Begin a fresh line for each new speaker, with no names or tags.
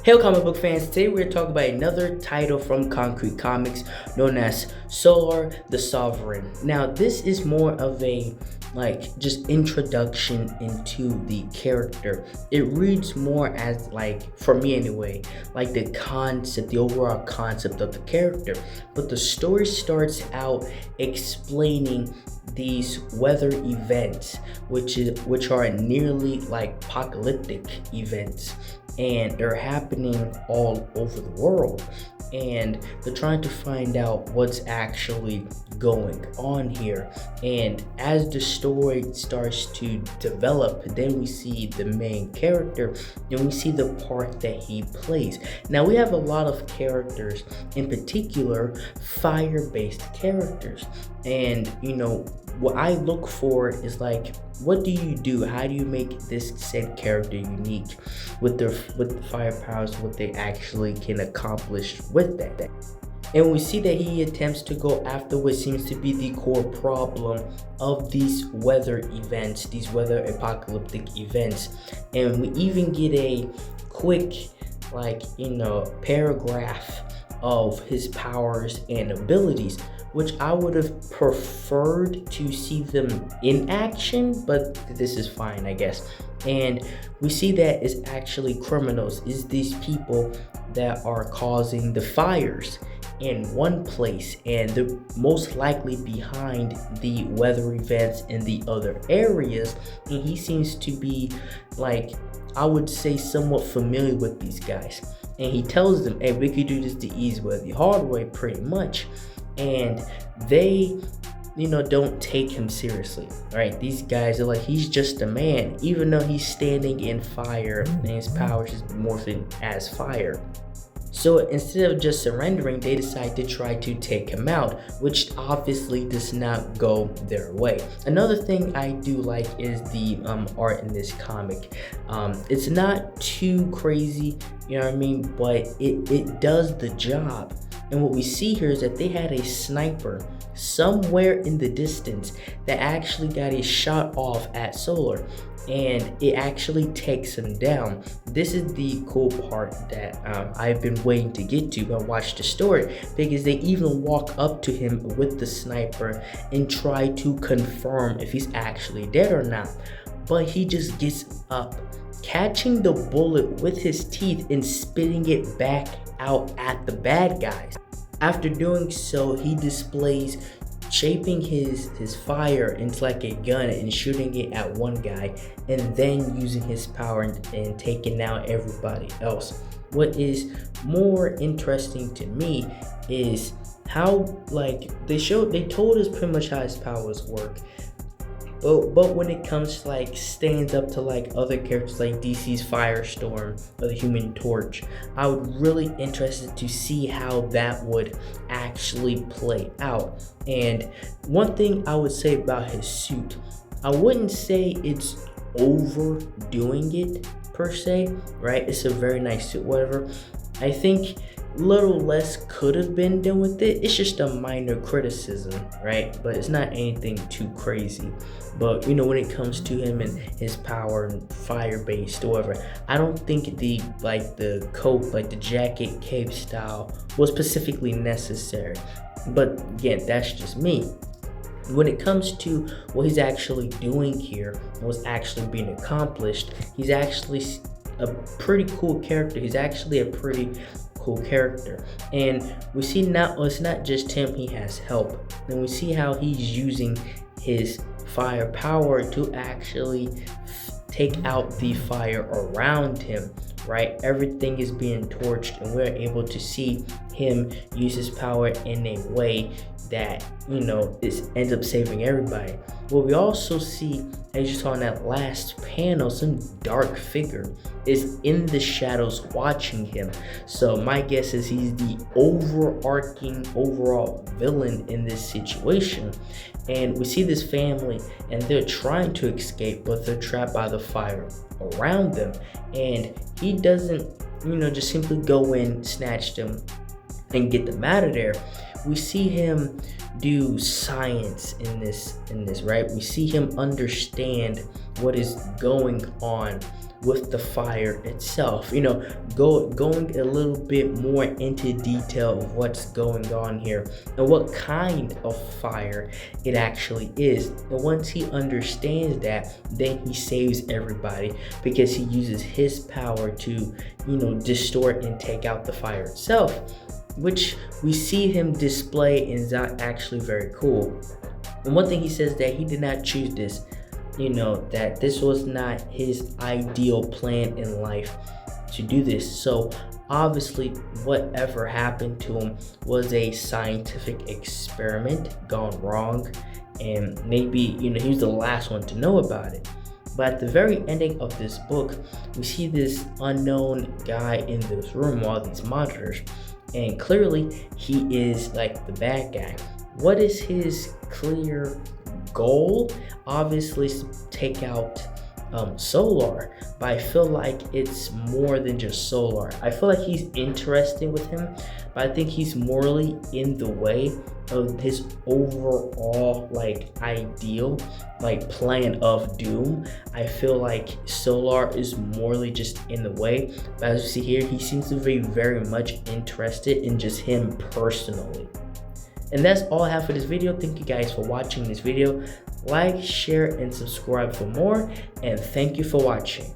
Hey comic book fans, today we're talking about another title from Concrete Comics known as Solar the Sovereign. Now this is more of a just introduction into the character. It reads more as for me anyway, the concept, the overall concept of the character. But the story starts out explaining these weather events, which are nearly apocalyptic events, and they're happening all over the world, and they're trying to find out what's actually going on here. And as the story starts to develop, then we see the main character and we see the part that he plays. Now we have a lot of characters, in particular fire-based characters, and what I look for is what do you do? How do you make this said character unique with the fire powers, what they actually can accomplish with that? And we see that he attempts to go after what seems to be the core problem of these weather events, these weather apocalyptic events. And we even get a quick paragraph of his powers and abilities, which I would have preferred to see them in action, but this is fine, I guess. And we see that it's actually criminals, is these people that are causing the fires in one place, and they're most likely behind the weather events in the other areas. And he seems to be I would say somewhat familiar with these guys, and he tells them, hey, we could do this the easy way, the hard way, pretty much. And they don't take him seriously, right? These guys are he's just a man, even though he's standing in fire and his powers is morphing as fire. So instead of just surrendering, they decide to try to take him out, which obviously does not go their way. Another thing I do like is the art in this comic. It's not too crazy, you know what I mean, but it does the job. And what we see here is that they had a sniper somewhere in the distance that actually got a shot off at Solar, and it actually takes him down. This is the cool part that I've been waiting to get to when I watched the story, because they even walk up to him with the sniper and try to confirm if he's actually dead or not. But he just gets up, catching the bullet with his teeth and spitting it back out at the bad guys. After doing so, he displays shaping his fire into a gun and shooting it at one guy, and then using his power and taking out everybody else. What is more interesting to me is how they told us pretty much how his powers work. But when it comes to stands up to other characters like DC's Firestorm or the Human Torch, I would really interested to see how that would actually play out. And one thing I would say about his suit, I wouldn't say it's overdoing it per se, right? It's a very nice suit, whatever. I think little less could have been done with it. It's just a minor criticism, right? But it's not anything too crazy. But when it comes to him and his power and fire based or whatever, I don't think the coat, the jacket cape style was specifically necessary. But again, that's just me. When it comes to what he's actually doing here, what's actually being accomplished, he's actually a pretty cool character. He's actually a pretty cool character, and we see now it's not just him, he has help. And we see how he's using his fire power to actually take out the fire around him, right? Everything is being torched, and we're able to see him use his power in a way that ends up saving everybody. What we also see, as you saw in that last panel, some dark figure is in the shadows watching him. So my guess is he's the overarching overall villain in this situation. And we see this family, and they're trying to escape, but they're trapped by the fire around them. And he doesn't just simply go in, snatch them, and get them out of there. We see him do science in this, right? We see him understand what is going on with the fire itself. Going a little bit more into detail of what's going on here and what kind of fire it actually is. And once he understands that, then he saves everybody because he uses his power to, distort and take out the fire itself, which we see him display and is actually very cool. And one thing he says that he did not choose this, that this was not his ideal plan in life to do this. So obviously whatever happened to him was a scientific experiment gone wrong, and maybe he was the last one to know about it. But at the very ending of this book, we see this unknown guy in this room, all these monitors, and clearly he is like the bad guy. What is his clear goal? Obviously take out Solar, but I feel like it's more than just Solar. I feel like he's interesting with him, but I think he's morally in the way of his overall ideal plan of doom. I feel like Solar is morally just in the way, but as you see here, he seems to be very much interested in just him personally. And that's all I have for this video. Thank you guys for watching this video. Like, share, and subscribe for more. And thank you for watching.